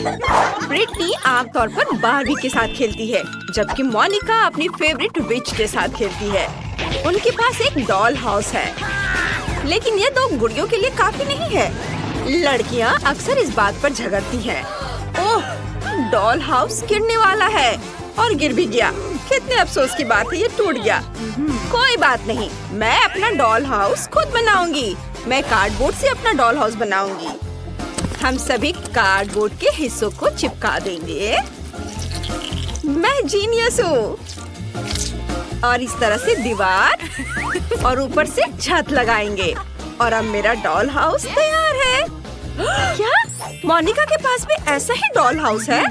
Britney आमतौर पर Barbie के साथ खेलती है, जबकि मोनिका अपनी फेवरेट विच के साथ खेलती है। उनके पास एक डॉल हाउस है, लेकिन ये 2 गुड़ियों के लिए काफी नहीं है। लड़कियां अक्सर इस बात पर झगड़ती हैं। ओह, डॉल हाउस गिरने वाला है और गिर भी गया। कितने अफसोस की बात है, ये टूट गया। कोई बात नहीं, मैं अपना डॉल हाउस खुद बनाऊंगी। मैं कार्डबोर्ड से अपना डॉल हाउस बनाऊंगी। हम सभी कार्डबोर्ड के हिस्सों को चिपका देंगे। मैं जीनियस हूँ। और इस तरह से दीवार और ऊपर से छत लगाएंगे और अब मेरा डॉल हाउस तैयार है। क्या मोनिका के पास भी ऐसा ही डॉल हाउस है?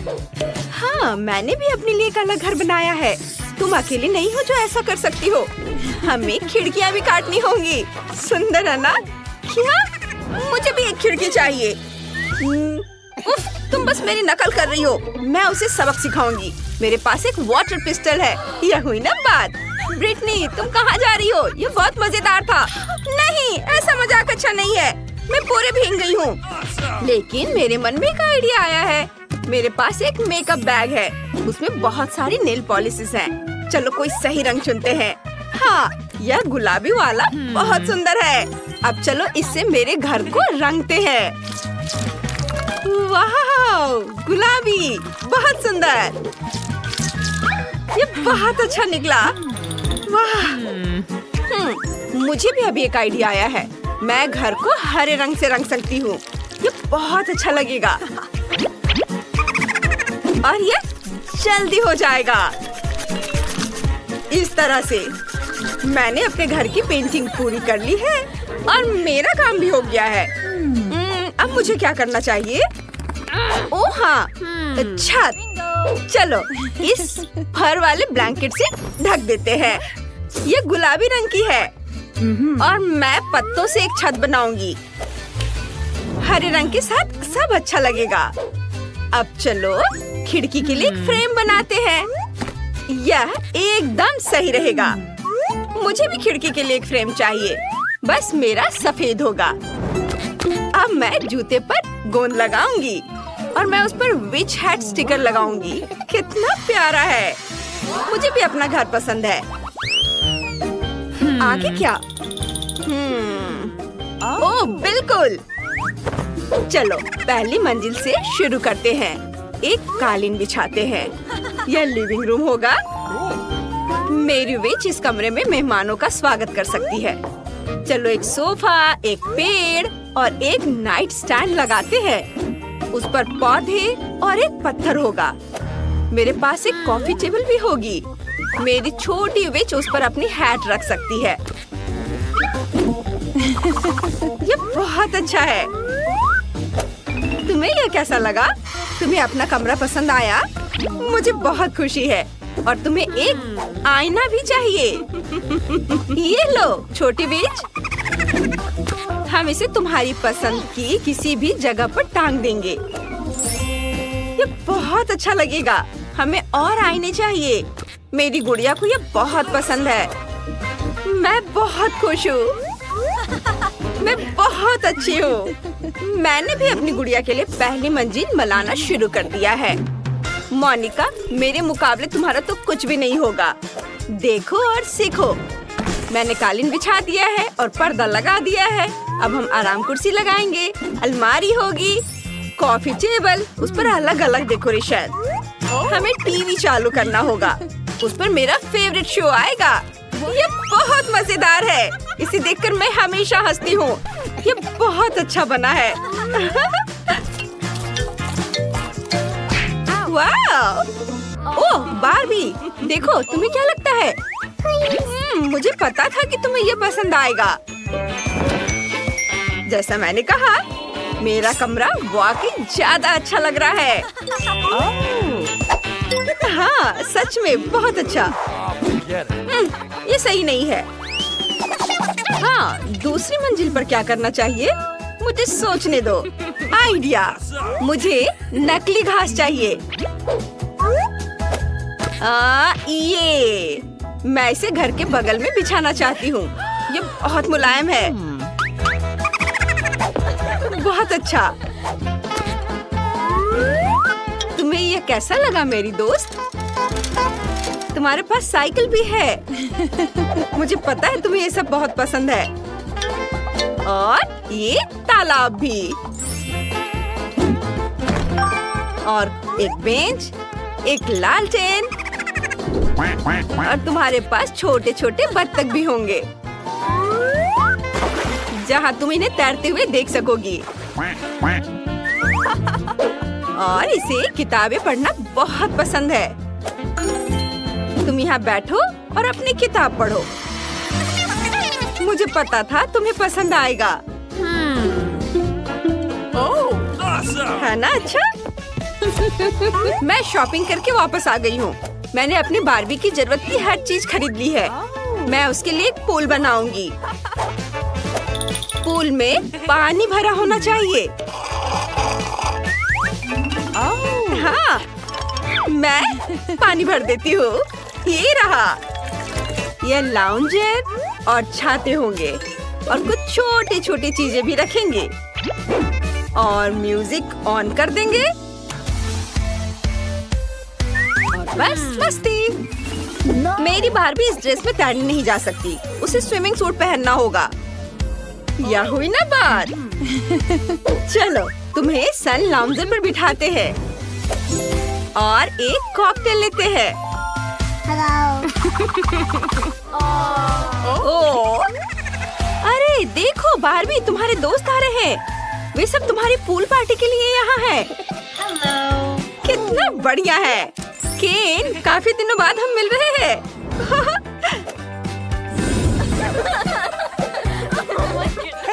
हाँ, मैंने भी अपने लिए एक अलग घर बनाया है। तुम अकेले नहीं हो जो ऐसा कर सकती हो। हमें खिड़कियाँ भी काटनी होंगी। सुंदर है ना? क्या? मुझे भी एक खिड़की चाहिए। उफ, तुम बस मेरी नकल कर रही हो। मैं उसे सबक सिखाऊंगी। मेरे पास एक वाटर पिस्टल है। यह हुई ना बात। ब्रिटनी, तुम कहाँ जा रही हो? ये बहुत मजेदार था। नहीं, ऐसा मजाक अच्छा नहीं है। मैं पूरे भीग गई हूँ। लेकिन मेरे मन में एक आइडिया आया है। मेरे पास एक मेकअप बैग है। उसमें बहुत सारी नेल पॉलिशेस हैं। चलो कोई सही रंग चुनते हैं। हाँ, यह गुलाबी वाला बहुत सुंदर है। अब चलो इससे मेरे घर को रंगते हैं। वाह, गुलाबी, बहुत सुंदर। ये बहुत अच्छा निकला। वाह। मुझे भी अभी एक आइडिया आया है। मैं घर को हरे रंग से रंग सकती हूँ। ये बहुत अच्छा लगेगा और ये जल्दी हो जाएगा। इस तरह से मैंने अपने घर की पेंटिंग पूरी कर ली है और मेरा काम भी हो गया है। अब मुझे क्या करना चाहिए? ओह हाँ, छत। चलो इस फर वाले ब्लैंकेट से ढक देते हैं। ये गुलाबी रंग की है और मैं पत्तों से एक छत बनाऊंगी। हरे रंग के साथ सब अच्छा लगेगा। अब चलो खिड़की के लिए एक फ्रेम बनाते हैं। यह एकदम सही रहेगा। मुझे भी खिड़की के लिए एक फ्रेम चाहिए। बस मेरा सफेद होगा। अब मैं जूते पर गोंद लगाऊंगी और मैं उस पर विच हैट स्टिकर लगाऊंगी। कितना प्यारा है। मुझे भी अपना घर पसंद है। आगे क्या? ओह बिल्कुल। चलो पहली मंजिल से शुरू करते हैं। एक कालीन बिछाते हैं। यह लिविंग रूम होगा। मेरी विच इस कमरे में मेहमानों का स्वागत कर सकती है। चलो एक सोफा, एक पेड़ और एक नाइट स्टैंड लगाते हैं। उस पर पौधे और एक पत्थर होगा। मेरे पास एक कॉफी टेबल भी होगी। मेरी छोटी विच उस पर अपनी हैट रख सकती है। ये बहुत अच्छा है। तुम्हें यह कैसा लगा? तुम्हें अपना कमरा पसंद आया? मुझे बहुत खुशी है। और तुम्हें एक आईना भी चाहिए। ये लो छोटी विच। हम इसे तुम्हारी पसंद की किसी भी जगह पर टांग देंगे। ये बहुत अच्छा लगेगा। हमें और आईने चाहिए। मेरी गुड़िया को ये बहुत पसंद है। मैं बहुत खुश हूँ। मैं बहुत अच्छी हूँ। मैंने भी अपनी गुड़िया के लिए पहली मंजिल बनाना शुरू कर दिया है। मोनिका, मेरे मुकाबले तुम्हारा तो कुछ भी नहीं होगा। देखो और सीखो। मैंने कालीन बिछा दिया है और पर्दा लगा दिया है। अब हम आराम कुर्सी लगाएंगे। अलमारी होगी, कॉफी टेबल, उस पर अलग अलग डेकोरेशन। हमें टीवी चालू करना होगा। उस पर मेरा फेवरेट शो आएगा। ये बहुत मजेदार है। इसे देखकर मैं हमेशा हंसती हूँ। ये बहुत अच्छा बना है। वाह! ओह बारबी, देखो तुम्हें क्या लगता है? मुझे पता था कि तुम्हें ये पसंद आएगा। जैसा मैंने कहा, मेरा कमरा वाकई ज्यादा अच्छा लग रहा है। हाँ सच में बहुत अच्छा। ये सही नहीं है। हाँ, दूसरी मंजिल पर क्या करना चाहिए? मुझे सोचने दो। आइडिया! मुझे नकली घास चाहिए। ये मैं इसे घर के बगल में बिछाना चाहती हूँ। ये बहुत मुलायम है। बहुत अच्छा। कैसा लगा मेरी दोस्त? तुम्हारे पास साइकिल भी है। मुझे पता है तुम्हें ये सब बहुत पसंद है। और ये तालाब भी। और एक बेंच, एक लालटेन, और तुम्हारे पास छोटे छोटे बत्तख भी होंगे जहाँ तुम इन्हें तैरते हुए देख सकोगी। और इसे किताबें पढ़ना बहुत पसंद है। तुम यहाँ बैठो और अपनी किताब पढ़ो। मुझे पता था तुम्हें पसंद आएगा। है ना अच्छा? मैं शॉपिंग करके वापस आ गई हूँ। मैंने अपनी बार्बी की जरूरत की हर चीज खरीद ली है। मैं उसके लिए एक पूल बनाऊंगी। पूल में पानी भरा होना चाहिए। हाँ, मैं पानी भर देती हूँ। ये रहा। ये लाउंजर और छाते होंगे और कुछ छोटी छोटी चीजें भी रखेंगे और म्यूजिक ऑन कर देंगे और बस मस्ती। मेरी बार्बी इस ड्रेस में तैरने नहीं जा सकती। उसे स्विमिंग सूट पहनना होगा। यह हुई ना बात। चलो तुम्हें सन लाउंजर पर बिठाते हैं और एक कॉकटेल लेते हैं। ओह, अरे देखो बार्बी, तुम्हारे दोस्त आ रहे हैं। वे सब तुम्हारी पूल पार्टी के लिए यहाँ हैं। कितना बढ़िया है केन, काफी दिनों बाद हम मिल रहे हैं।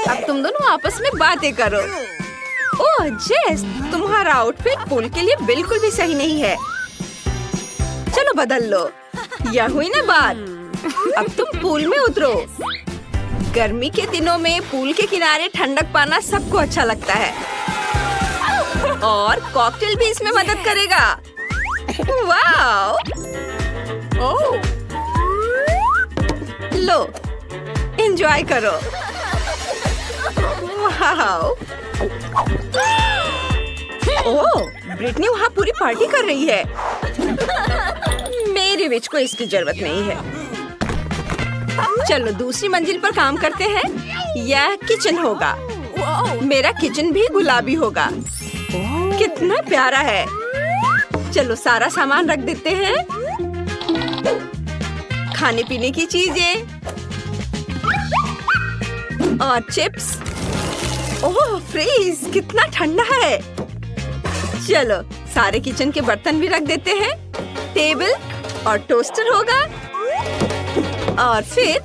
अब तुम दोनों आपस में बातें करो। ओह जेस, तुम्हारा आउटफिट पूल के लिए बिल्कुल भी सही नहीं है। चलो बदल लो। यह हुई ना बात। अब तुम पूल में उतरो। गर्मी के दिनों में पूल के किनारे ठंडक पाना सबको अच्छा लगता है और कॉकटेल भी इसमें मदद करेगा। वाओ! ओह, लो, एंजॉय करो। वाओ! ओह, ब्रिटनी वहाँ पूरी पार्टी कर रही है। मेरे विच को इसकी जरूरत नहीं है। चलो दूसरी मंजिल पर काम करते हैं। यह किचन होगा। मेरा किचन भी गुलाबी होगा। कितना प्यारा है। चलो सारा सामान रख देते हैं। खाने पीने की चीजें और चिप्स। ओह फ्रीज, कितना ठंडा है। चलो सारे किचन के बर्तन भी रख देते हैं। टेबल और टोस्टर होगा। और फिर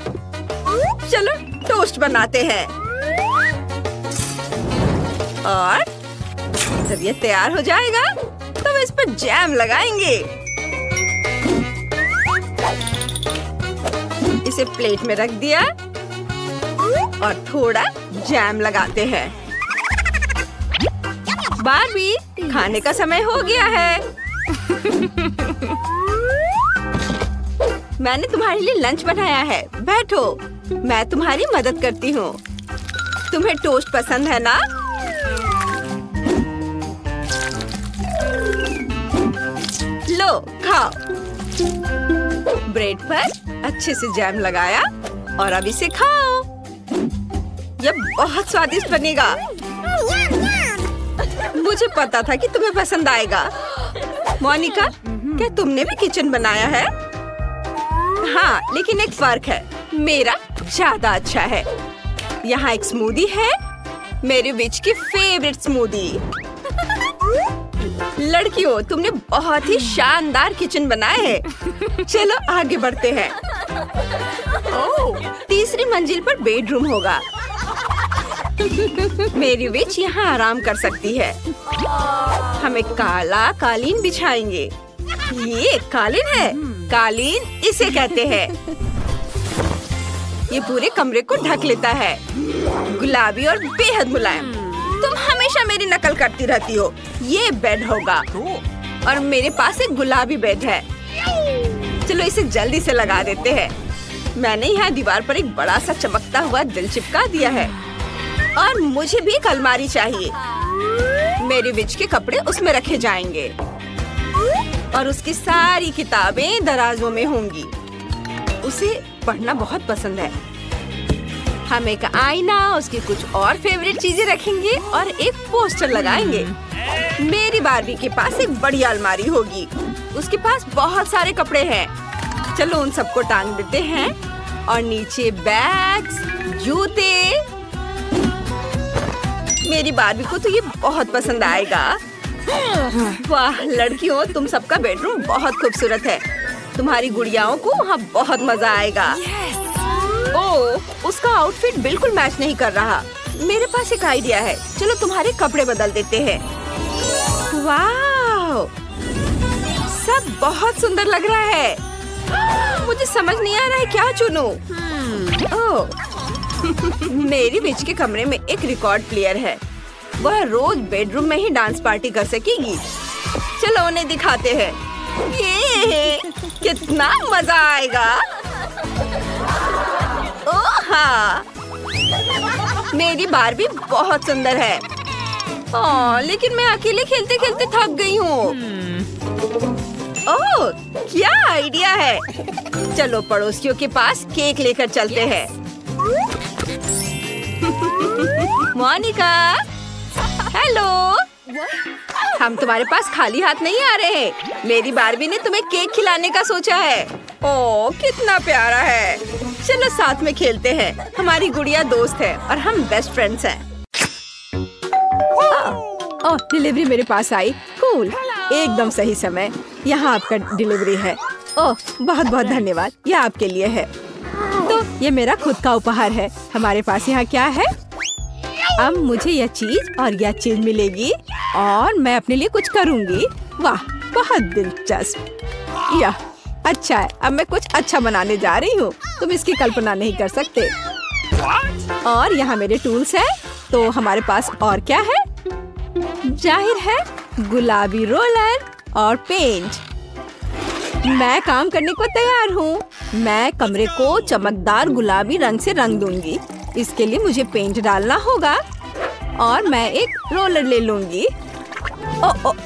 चलो टोस्ट बनाते हैं। और जब ये तैयार हो जाएगा तो इस पर जैम लगाएंगे। इसे प्लेट में रख दिया और थोड़ा जैम लगाते हैं। बार्बी, खाने का समय हो गया है। मैंने तुम्हारे लिए लंच बनाया है। बैठो, मैं तुम्हारी मदद करती हूँ। तुम्हें टोस्ट पसंद है ना? लो खाओ। ब्रेड पर अच्छे से जैम लगाया और अब इसे खाओ। यह बहुत स्वादिष्ट बनेगा। मुझे पता था कि तुम्हें पसंद आएगा। मोनिका, क्या तुमने भी किचन बनाया है? हाँ, लेकिन एक फर्क है। मेरा ज्यादा अच्छा है। यहाँ एक स्मूदी है, मेरे विच की फेवरेट स्मूदी। लड़कियों, तुमने बहुत ही शानदार किचन बनाया है। चलो आगे बढ़ते हैं। तीसरी मंजिल पर बेडरूम होगा। मेरी विच यहाँ आराम कर सकती है। हम एक काला कालीन बिछाएंगे। ये कालीन है। कालीन इसे कहते हैं। ये पूरे कमरे को ढक लेता है। गुलाबी और बेहद मुलायम। तुम हमेशा मेरी नकल करती रहती हो। ये बेड होगा और मेरे पास एक गुलाबी बेड है। चलो इसे जल्दी से लगा देते हैं। मैंने यहाँ दीवार पर एक बड़ा सा चमकता हुआ दिल चिपका दिया है और मुझे भी एक अलमारी चाहिए। मेरे विच के कपड़े उसमें रखे जाएंगे। और उसकी सारी किताबें दराजों में होंगी। उसे पढ़ना बहुत पसंद है। हम एक आईना, उसकी कुछ और फेवरेट चीजें रखेंगे और एक पोस्टर लगाएंगे। मेरी बार्बी के पास एक बड़ी अलमारी होगी। उसके पास बहुत सारे कपड़े हैं। चलो उन सबको टांग देते हैं और नीचे बैग्स, जूते। मेरी बार्बी को तो ये बहुत पसंद आएगा। वाह लड़कियों, तुम सबका बेडरूम बहुत खूबसूरत है। तुम्हारी गुड़ियाओं को वहाँ बहुत मजा आएगा। ओह, उसका आउटफिट बिल्कुल मैच नहीं कर रहा। मेरे पास एक आइडिया है। चलो तुम्हारे कपड़े बदल देते हैं। वाह, सब बहुत सुंदर लग रहा है। मुझे समझ नहीं आ रहा है क्या चुनूं। ओह, मेरी विच के कमरे में एक रिकॉर्ड प्लेयर है। वह रोज बेडरूम में ही डांस पार्टी कर सकेगी। चलो उन्हें दिखाते हैं। ये कितना मजा आएगा। ओह हाँ, मेरी बार्बी बहुत सुंदर है। लेकिन मैं अकेले खेलते खेलते थक गई हूँ। ओह, क्या आइडिया है। चलो पड़ोसियों के पास केक लेकर चलते हैं। मोनिका, हेलो। हम तुम्हारे पास खाली हाथ नहीं आ रहे हैं। मेरी बार्बी ने तुम्हें केक खिलाने का सोचा है। ओह, कितना प्यारा है। चलो साथ में खेलते हैं। हमारी गुड़िया दोस्त है और हम बेस्ट फ्रेंड्स हैं। ओह, डिलीवरी मेरे पास आई। कूल, एकदम सही समय। यहाँ आपका डिलीवरी है। ओह, बहुत बहुत धन्यवाद। यह आपके लिए है। तो ये मेरा खुद का उपहार है। हमारे पास यहाँ क्या है? अब मुझे यह चीज और यह चीज मिलेगी और मैं अपने लिए कुछ करूँगी। वाह, बहुत दिलचस्प। यह अच्छा है। अब मैं कुछ अच्छा बनाने जा रही हूँ। तुम इसकी कल्पना नहीं कर सकते। और यहाँ मेरे टूल्स हैं। तो हमारे पास और क्या है? जाहिर है गुलाबी रोलर और पेंट। मैं काम करने को तैयार हूँ। मैं कमरे को चमकदार गुलाबी रंग से रंग दूंगी। इसके लिए मुझे पेंट डालना होगा और मैं एक रोलर ले लूंगी।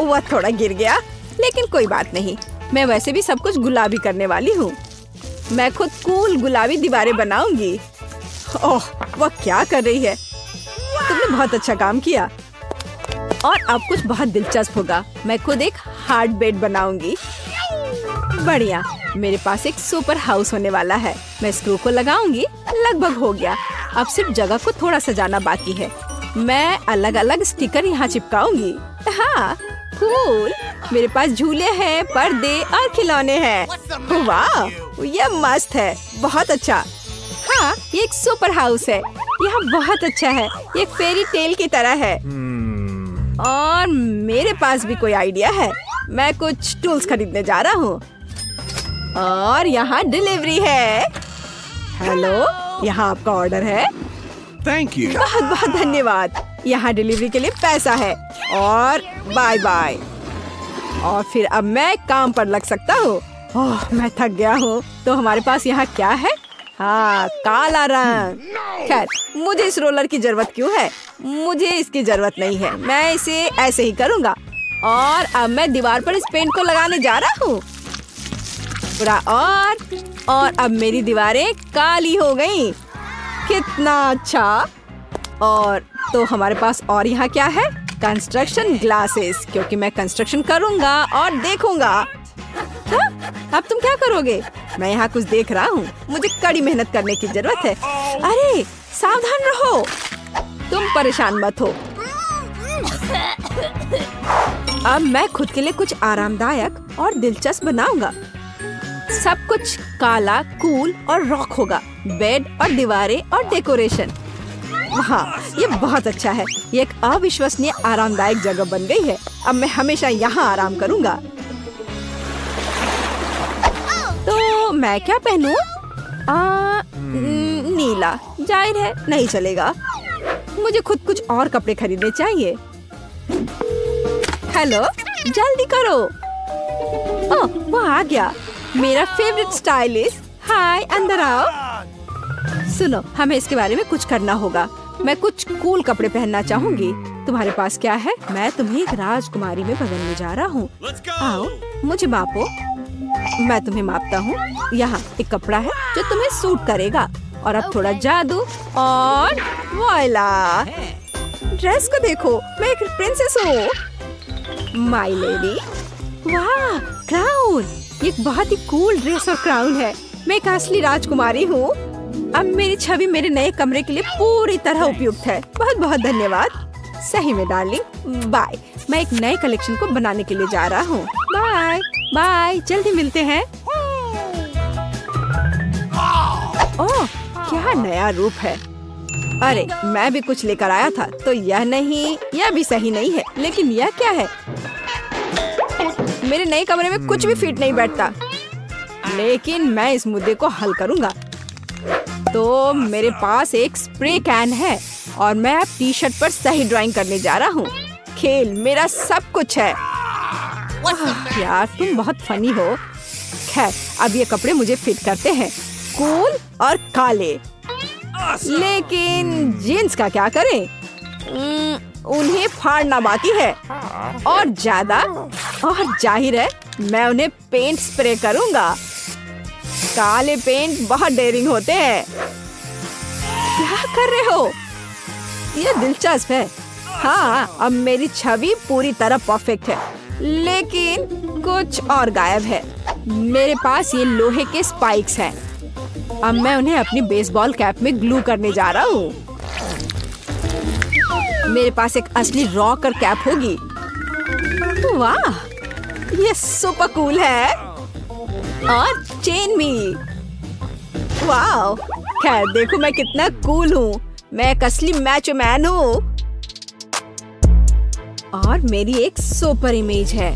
वह थोड़ा गिर गया, लेकिन कोई बात नहीं। मैं वैसे भी सब कुछ गुलाबी करने वाली हूँ। मैं खुद कूल गुलाबी दीवारें बनाऊंगी। ओह, वह क्या कर रही है। तुमने बहुत अच्छा काम किया। और अब कुछ बहुत दिलचस्प होगा। मैं खुद एक हार्ड बेड बनाऊंगी। बढ़िया, मेरे पास एक सुपर हाउस होने वाला है। मैं स्क्रू को लगाऊंगी। लगभग हो गया। अब सिर्फ जगह को थोड़ा सजाना बाकी है। मैं अलग अलग स्टिकर यहाँ चिपकाऊंगी। हाँ, कूल। मेरे पास झूले हैं, पर्दे और खिलौने हैं। वाह, ये मस्त है। बहुत अच्छा। हाँ, ये एक सुपर हाउस है। यहाँ बहुत अच्छा है। ये एक फेरी टेल की तरह है। और मेरे पास भी कोई आइडिया है। मैं कुछ टूल्स खरीदने जा रहा हूँ। और यहाँ डिलीवरी है। हेलो, यहाँ आपका ऑर्डर है। Thank you. बहुत बहुत धन्यवाद। यहाँ डिलीवरी के लिए पैसा है। और बाय बाय। और फिर अब मैं काम पर लग सकता हूँ। ओह, मैं थक गया हूँ। तो हमारे पास यहाँ क्या है? हाँ, काला रंग। खैर, मुझे इस रोलर की जरूरत क्यों है? मुझे इसकी जरूरत नहीं है। मैं इसे ऐसे ही करूँगा। और अब मैं दीवार पर इस पेंट को लगाने जा रहा हूँ। पूरा और अब मेरी दीवारें काली हो गईं। कितना अच्छा। और तो हमारे पास और यहाँ क्या है? कंस्ट्रक्शन ग्लासेस, क्योंकि मैं कंस्ट्रक्शन करूँगा और देखूंगा। हाँ? अब तुम क्या करोगे? मैं यहाँ कुछ देख रहा हूँ। मुझे कड़ी मेहनत करने की जरूरत है। अरे सावधान रहो, तुम परेशान मत हो। अब मैं खुद के लिए कुछ आरामदायक और दिलचस्प बनाऊंगा। सब कुछ काला, कूल और रॉक होगा। बेड और दीवारें और डेकोरेशन। हाँ, ये बहुत अच्छा है। ये एक अविश्वसनीय आरामदायक जगह बन गई है। अब मैं हमेशा यहाँ आराम करूँगा। तो मैं क्या पहनूं? नीला। जाहिर है नहीं चलेगा। मुझे खुद कुछ और कपड़े खरीदने चाहिए। हेलो, जल्दी करो। ओह, वो आ गया। मेरा फेवरेट स्टाइलिस्ट। हाय, अंदर आओ। सुनो, हमें इसके बारे में कुछ करना होगा। मैं कुछ कूल कपड़े पहनना चाहूंगी। तुम्हारे पास क्या है? मैं तुम्हें एक राजकुमारी में बदलने जा रहा हूँ। आओ। मुझे मापो। मैं तुम्हें मापता हूँ। यहाँ एक कपड़ा है जो तुम्हें सूट करेगा। और अब थोड़ा जादू और वॉइला। ड्रेस को देखो, मैं एक प्रिंसेस हूँ। My lady. वाह, क्राउन! ये एक बहुत ही कूल ड्रेस और क्राउन है। मैं एक असली राजकुमारी हूँ। अब मेरी छवि मेरे नए कमरे के लिए पूरी तरह उपयुक्त है। बहुत बहुत धन्यवाद। सही में डार्लिंग। बाय। मैं एक नए कलेक्शन को बनाने के लिए जा रहा हूँ। बाय बाय, जल्दी मिलते हैं। ओह, क्या नया रूप है। अरे, मैं भी कुछ लेकर आया था। तो यह नहीं, यह भी सही नहीं है। लेकिन यह क्या है? मेरे नए कमरे में कुछ भी फिट नहीं बैठता। लेकिन मैं इस मुद्दे को हल करूंगा। तो मेरे पास एक स्प्रे कैन है और मैं अब टी शर्ट पर सही ड्राइंग करने जा रहा हूँ। खेल मेरा सब कुछ है। यार, तुम बहुत फनी हो। खैर, अब ये कपड़े मुझे फिट करते हैं। कूल और काले। लेकिन जीन्स का क्या करें? उन्हें फाड़ना बाकी है। और ज्यादा, और जाहिर है मैं उन्हें पेंट स्प्रे करूंगा। काले पेंट बहुत डेयरिंग होते हैं। क्या कर रहे हो? यह दिलचस्प है। हाँ, अब मेरी छवि पूरी तरह परफेक्ट है। लेकिन कुछ और गायब है। मेरे पास ये लोहे के स्पाइक्स हैं। अब मैं उन्हें अपनी बेसबॉल कैप में ग्लू करने जा रहा हूँ। मेरे पास एक असली रॉकर कैप होगी। वाह, ये सुपर कूल है। और चेन भी। वाह, खैर देखो मैं कितना कूल हूँ। मैं एक असली मैचो मैन हूँ। और मेरी एक सुपर इमेज है।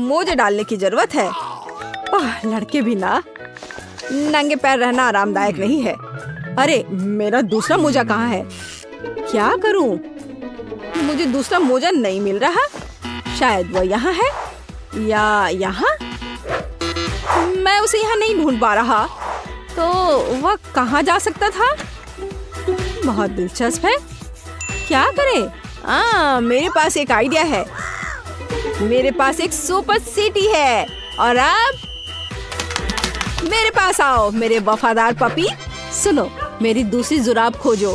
मोजे डालने की जरूरत है। लड़के भी ना, नंगे पैर रहना आरामदायक नहीं है। अरे, मेरा दूसरा मोजा कहाँ है? क्या करूं? मुझे दूसरा मोजा नहीं मिल रहा। शायद वह यहाँ है या यहाँ। मैं उसे यहाँ नहीं ढूंढ पा रहा। तो वह कहाँ जा सकता था? बहुत दिलचस्प है। क्या करें? मेरे पास एक आइडिया है। मेरे पास एक सुपर सिटी है। और अब मेरे पास आओ मेरे वफादार पपी। सुनो, मेरी दूसरी जुराब खोजो।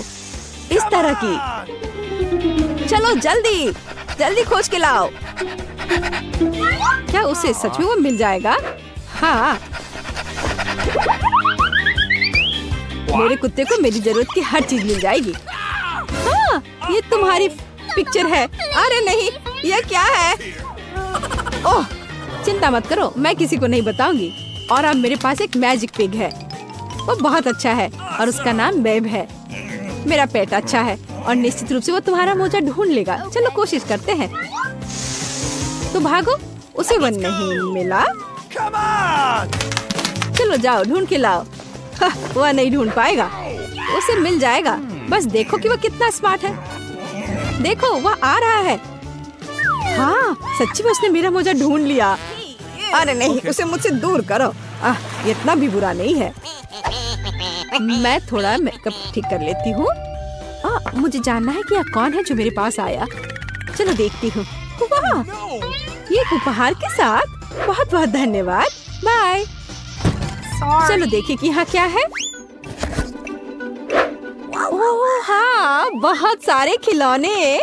इस तरह की। चलो जल्दी जल्दी खोज के लाओ। क्या उसे सच में वो मिल जाएगा? हाँ, मेरे कुत्ते को मेरी जरूरत की हर चीज मिल जाएगी। हाँ, ये तुम्हारी पिक्चर है। अरे नहीं, यह क्या है? ओह, चिंता मत करो, मैं किसी को नहीं बताऊंगी। और अब मेरे पास एक मैजिक पिग है। वो बहुत अच्छा है और उसका नाम बेब है। मेरा पेट अच्छा है और निश्चित रूप से वो तुम्हारा मोजा ढूंढ लेगा। चलो कोशिश करते हैं। तो भागो, उसे वो नहीं मिला। चलो जाओ ढूंढ के लाओ। वह नहीं ढूंढ पाएगा। उसे मिल जाएगा। बस देखो कि वह कितना स्मार्ट है। देखो, वह आ रहा है। हाँ, सच्ची में उसने मेरा मोजा ढूंढ लिया। अरे नहीं, उसे मुझसे दूर करो। इतना भी बुरा नहीं है। मैं थोड़ा मेकअप ठीक कर लेती हूँ। मुझे जानना है कि यह कौन है जो मेरे पास आया। चलो देखती हूँ। वाह, ये उपहार के साथ। बहुत बहुत धन्यवाद। बाय। चलो देखिए कि यहाँ क्या है। ओह हाँ, बहुत सारे खिलौने।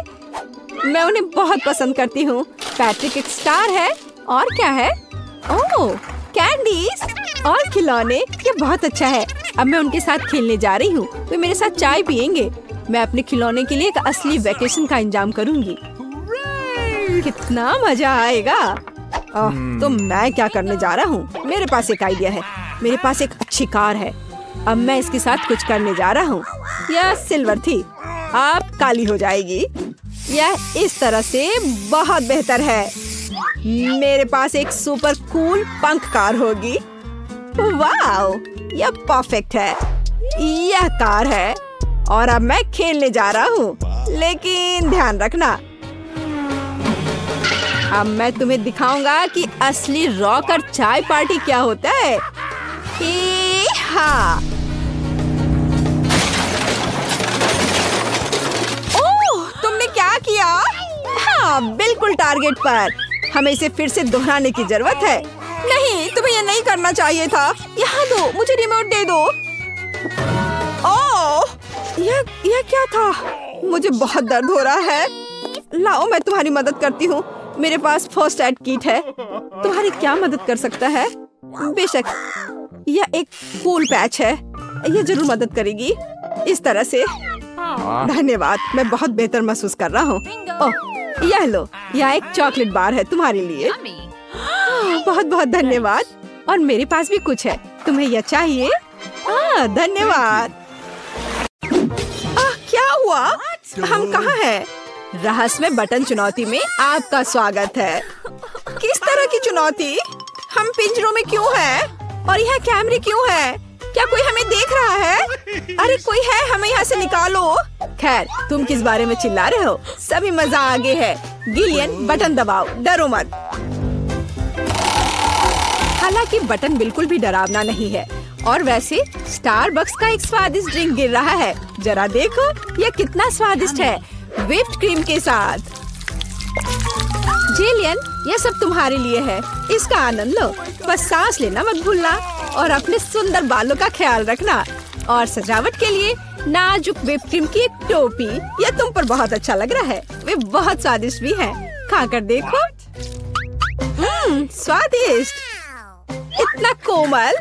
मैं उन्हें बहुत पसंद करती हूँ। पैट्रिक एक स्टार है। और क्या है? ओह, कैंडीज और खिलौने। ये बहुत अच्छा है। अब मैं उनके साथ खेलने जा रही हूँ। वे मेरे साथ चाय पियेंगे। मैं अपने खिलौने के लिए एक असली वेकेशन का इंतजाम करूँगी। कितना मजा आएगा। तो मैं क्या करने जा रहा हूँ? मेरे पास एक आइडिया है। मेरे पास एक अच्छी कार है। अब मैं इसके साथ कुछ करने जा रहा हूँ। यह सिल्वर थी, अब काली हो जाएगी। यह इस तरह से बहुत बेहतर है। मेरे पास एक सुपर कूल पंख कार होगी। वाओ, यह परफेक्ट है। यह कार है और अब मैं खेलने जा रहा हूँ। लेकिन ध्यान रखना, अब मैं तुम्हें दिखाऊंगा कि असली रॉकर चाय पार्टी क्या होता है। हाँ, ओह, तुमने क्या किया? टारगेट पर। हमें इसे फिर से दोहराने की जरूरत है। नहीं, तुम्हें ये नहीं करना चाहिए था। यहाँ दो, मुझे रिमोट दे दो। ओह, यह क्या था? मुझे बहुत दर्द हो रहा है। लाओ, मैं तुम्हारी मदद करती हूँ। मेरे पास फर्स्ट एड किट है। तुम्हारी क्या मदद कर सकता है? बेशक, यह एक कूल पैच है। यह जरूर मदद करेगी। इस तरह से। धन्यवाद, मैं बहुत बेहतर महसूस कर रहा हूँ। ओह, यह लो, यह एक चॉकलेट बार है तुम्हारे लिए। बहुत बहुत धन्यवाद। और मेरे पास भी कुछ है। तुम्हें यह चाहिए? धन्यवाद। क्या हुआ? हम कहाँ हैं? रहस्यमय बटन चुनौती में आपका स्वागत है। किस तरह की चुनौती? हम पिंजरों में क्यों हैं? और यह कैमरे क्यों हैं? क्या कोई हमें देख रहा है? अरे कोई है, हमें यहाँ से निकालो। खैर, तुम किस बारे में चिल्ला रहे हो? सभी मजा आगे है। गिलियन, बटन दबाओ, डरो मत। हालांकि बटन बिल्कुल भी डरावना नहीं है। और वैसे स्टारबक्स का एक स्वादिष्ट ड्रिंक गिर रहा है। जरा देखो, यह कितना स्वादिष्ट है, व्हिप्ड क्रीम के साथ। जिलियन, यह सब तुम्हारे लिए है। इसका आनंद लो। बस सांस लेना मत भूलना और अपने सुंदर बालों का ख्याल रखना। और सजावट के लिए नाजुक व्हिप्ड क्रीम की एक टोपी। यह तुम पर बहुत अच्छा लग रहा है। वे बहुत स्वादिष्ट भी हैं। खाकर देखो। स्वादिष्ट, इतना कोमल।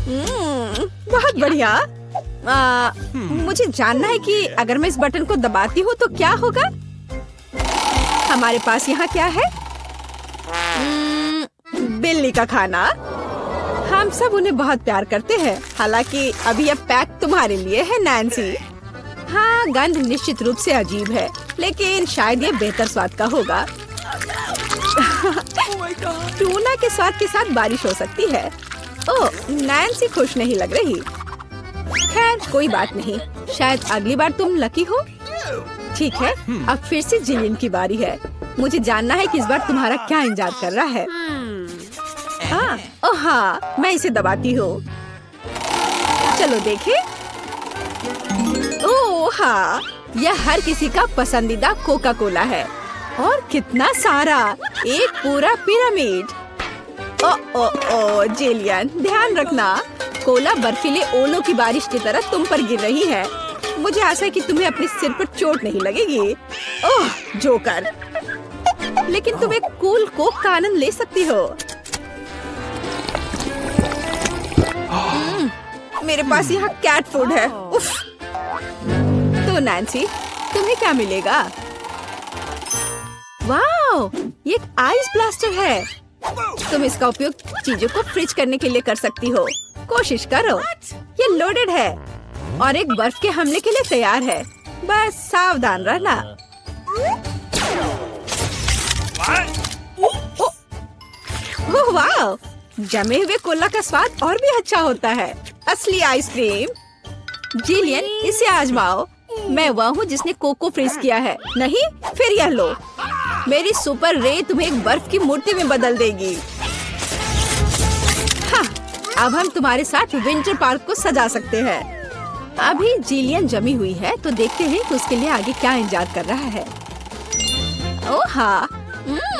बहुत बढ़िया। मुझे जानना है कि अगर मैं इस बटन को दबाती हूँ तो क्या होगा? हमारे पास यहाँ क्या है? बिल्ली का खाना। हम सब उन्हें बहुत प्यार करते हैं। हालांकि अभी यह पैक तुम्हारे लिए है, नैन्सी। हाँ, गंध निश्चित रूप से अजीब है, लेकिन शायद यह बेहतर स्वाद का होगा। टूना के स्वाद के साथ बारिश हो सकती है। ओह, नैन्सी खुश नहीं लग रही। खैर, कोई बात नहीं। शायद अगली बार तुम लकी हो। ठीक है, अब फिर से जिलियन की बारी है। मुझे जानना है कि इस बार तुम्हारा क्या इंतजार कर रहा है। ओह हाँ, मैं इसे दबाती हूँ। चलो देखें। ओह हाँ, यह हर किसी का पसंदीदा कोका कोला है। और कितना सारा, एक पूरा पिरामिड। ओ जिलियन, ध्यान रखना, कोला बर्फीले ओलों की बारिश की तरह तुम पर गिर रही है। मुझे आशा है कि तुम्हें अपने सिर पर चोट नहीं लगेगी। ओह जोकर, लेकिन तुम एक कूल कोक का आनंद ले सकती हो। मेरे पास यहाँ कैट फूड है। उफ। तो नैन्सी, तुम्हें क्या मिलेगा? वाओ, ये एक आइस ब्लास्टर है। तुम इसका उपयोग चीजों को फ्रीज करने के लिए कर सकती हो। कोशिश करो। ये लोडेड है और एक बर्फ के हमले के लिए तैयार है। बस सावधान रहना। ओह वाह, जमे हुए कोला का स्वाद और भी अच्छा होता है। असली आइसक्रीम। जिलियन, इसे आजमाओ। मैं वह हूँ जिसने कोको फ्रीज किया है। नहीं, फिर यह लो। मेरी सुपर रे तुम्हें एक बर्फ की मूर्ति में बदल देगी। हाँ, अब हम तुम्हारे साथ विंटर पार्क को सजा सकते हैं। अभी जिलियन जमी हुई है, तो देखते हैं कि उसके लिए आगे क्या इंतजार कर रहा है। ओह हाँ,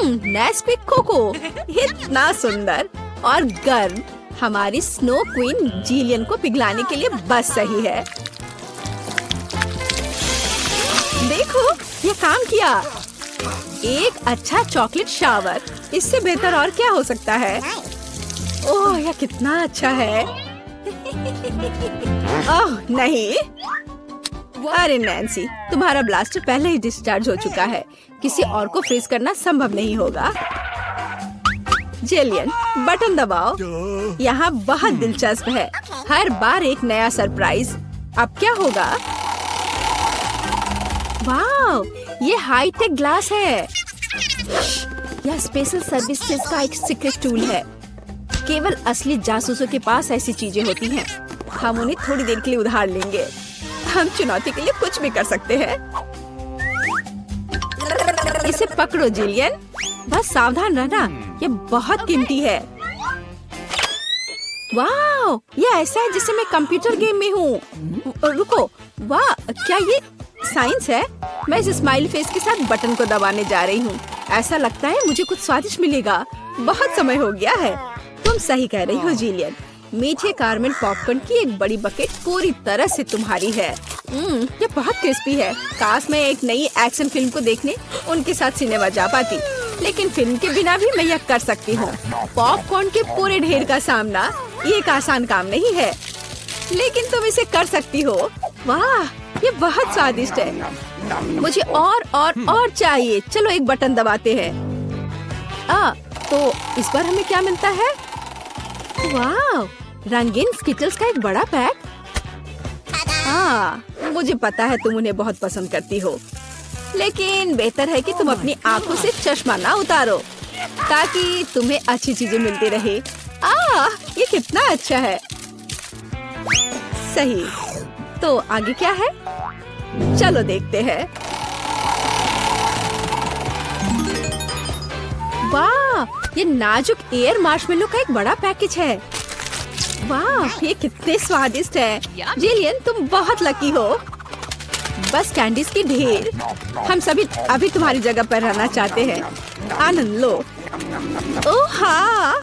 नेस्क्विक कोको, इतना सुंदर और गर्म। हमारी स्नो क्वीन जिलियन को पिघलाने के लिए बस सही है। देखो, ये काम किया। एक अच्छा चॉकलेट शावर, इससे बेहतर और क्या हो सकता है? ओह, यह कितना अच्छा है। ओह नहीं, अरे नैन्सी, तुम्हारा ब्लास्टर पहले ही डिस्चार्ज हो चुका है। किसी और को फ्रीज करना संभव नहीं होगा। जिलियन, बटन दबाओ। यहाँ बहुत दिलचस्प है। हर बार एक नया सरप्राइज। अब क्या होगा? वाह, ये हाईटेक ग्लास है। यह स्पेशल सर्विसेज का एक सीक्रेट टूल है। केवल असली जासूसों के पास ऐसी चीजें होती हैं। हम उन्हें थोड़ी देर के लिए उधार लेंगे। हम चुनौती के लिए कुछ भी कर सकते हैं। इसे पकड़ो जिलियन, बस सावधान रहना, ये बहुत कीमती है। वाह, ये ऐसा है जैसे मैं कंप्यूटर गेम में हूँ। रुको, वाह, क्या ये साइंस है? मैं इस स्माइली फेस के साथ बटन को दबाने जा रही हूँ। ऐसा लगता है मुझे कुछ स्वादिष्ट मिलेगा। बहुत समय हो गया है। तुम सही कह रही हो जिलियन। मीठे कारमेल पॉपकॉर्न की एक बड़ी बकेट पूरी तरह से तुम्हारी है। ये बहुत क्रिस्पी है। काश मैं एक नई एक्शन फिल्म को देखने उनके साथ सिनेमा जा पाती, लेकिन फिल्म के बिना भी मैं यह कर सकती हूँ। पॉपकॉर्न के पूरे ढेर का सामना ये एक आसान काम नहीं है, लेकिन तुम इसे कर सकती हो। वाह, ये बहुत स्वादिष्ट है। मुझे और चाहिए। चलो एक बटन दबाते हैं। तो इस बार हमें क्या मिलता है? वाह, रंगीन स्किटल्स का एक बड़ा पैक। मुझे पता है तुम उन्हें बहुत पसंद करती हो, लेकिन बेहतर है कि तुम अपनी आंखों से चश्मा ना उतारो ताकि तुम्हें अच्छी चीजें मिलती रहे। ये कितना अच्छा है। सही। तो आगे क्या है? चलो देखते हैं। वाह, ये नाजुक एयर मार्शमेलो का एक बड़ा पैकेज है। वाह, ये कितने स्वादिष्ट है। जिलियन, तुम बहुत लकी हो। बस कैंडीज की ढेर। हम सभी अभी तुम्हारी जगह पर रहना चाहते हैं। आनंद लो। ओह हाँ,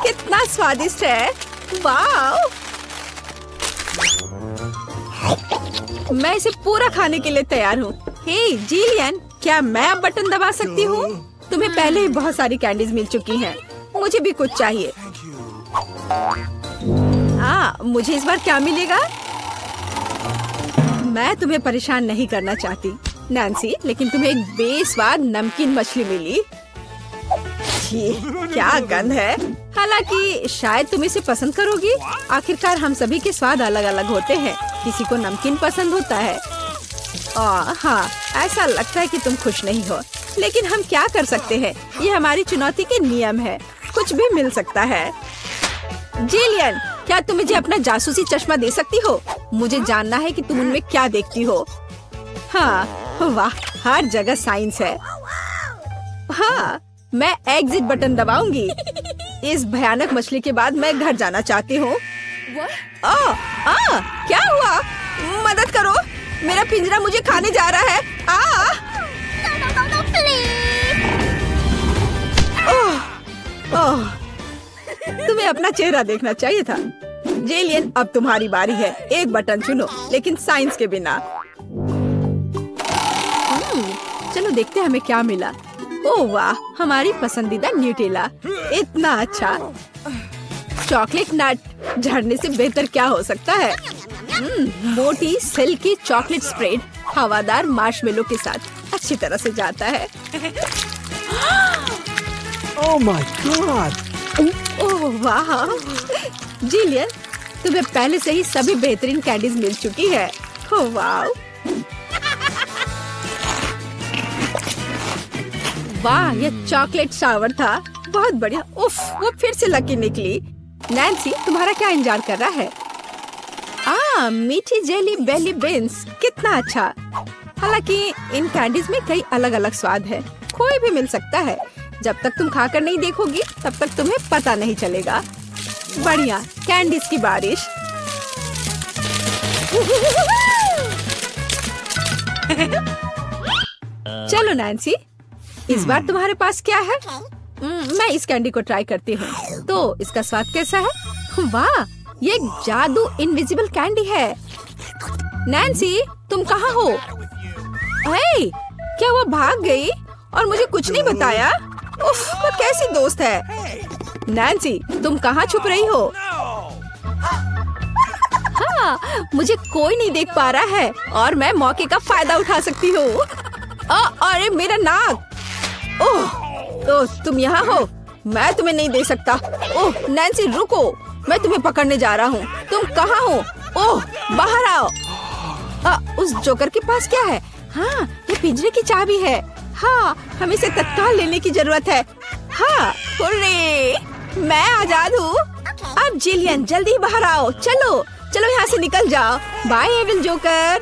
कितना स्वादिष्ट है। वाह, मैं इसे पूरा खाने के लिए तैयार हूँ। हे जिलियन, क्या मैं अब बटन दबा सकती हूँ? तुम्हें पहले ही बहुत सारी कैंडीज मिल चुकी हैं। मुझे भी कुछ चाहिए। मुझे इस बार क्या मिलेगा? मैं तुम्हें परेशान नहीं करना चाहती नैन्सी, लेकिन तुम्हें एक बेस्वाद नमकीन मछली मिली। क्या गंध है। हालांकि शायद तुम इसे पसंद करोगी। आखिरकार हम सभी के स्वाद अलग अलग होते हैं। किसी को नमकीन पसंद होता है। हाँ, ऐसा लगता है कि तुम खुश नहीं हो, लेकिन हम क्या कर सकते हैं? ये हमारी चुनौती के नियम है। कुछ भी मिल सकता है। जिलियन, क्या तुम मुझे अपना जासूसी चश्मा दे सकती हो? मुझे जानना है कि तुम उनमें क्या देखती हो। हाँ, वाह, हर जगह साइंस है। हाँ, मैं एग्जिट बटन दबाऊंगी। इस भयानक मछली के बाद मैं घर जाना चाहती हूँ। क्या हुआ? मदद करो, मेरा पिंजरा मुझे खाने जा रहा है। तुम्हें अपना चेहरा देखना चाहिए था। जिलियन, अब तुम्हारी बारी है। एक बटन चुनो, लेकिन साइंस के बिना। चलो देखते हैं हमें क्या मिला। ओह वाह, हमारी पसंदीदा न्यूटेला। इतना अच्छा। चॉकलेट नट झड़ने से बेहतर क्या हो सकता है? मोटी सिल्की चॉकलेट स्प्रेड हवादार मार्शमेलो के साथ अच्छी तरह से जाता है। Oh my God! ओह वाह, जिलियन, तुम्हें पहले से ही सभी बेहतरीन कैंडीज मिल चुकी है। ओह वाह, वाह, यह चॉकलेट शावर था। बहुत बढ़िया। उफ, वो फिर से लकी निकली। नैन्सी, तुम्हारा क्या इंतजार कर रहा है? मीठी जेली बेली बीन्स, कितना अच्छा। हालांकि इन कैंडीज में कई अलग अलग स्वाद है। कोई भी मिल सकता है। जब तक तुम खाकर नहीं देखोगी, तब तक तुम्हें पता नहीं चलेगा। बढ़िया, कैंडीज की बारिश। चलो नैन्सी, इस बार तुम्हारे पास क्या है? मैं इस कैंडी को ट्राई करती हूँ। तो इसका स्वाद कैसा है? वाह, ये एक जादू इनविजिबल कैंडी है। नैन्सी, तुम कहाँ हो? हे, क्या वो भाग गई और मुझे कुछ नहीं बताया? उफ, वो कैसी दोस्त है। नैन्सी, तुम कहाँ छुप रही हो? हाँ, मुझे कोई नहीं देख पा रहा है और मैं मौके का फायदा उठा सकती हूँ। अरे मेरा नाक! ओह, तुम यहाँ हो? मैं तुम्हें नहीं दे सकता। ओह नैन्सी, रुको, मैं तुम्हें पकड़ने जा रहा हूँ। तुम कहाँ हो? ओह, बाहर आओ। उस जोकर के पास क्या है? हाँ, ये पिंजरे की चाबी है। हाँ, हमें इसे तत्काल लेने की जरूरत है। हाँ, हुर्रे, मैं आजाद हूँ। अब जिलियन, जल्दी बाहर आओ। चलो चलो, यहाँ से निकल जाओ। Bye evil joker.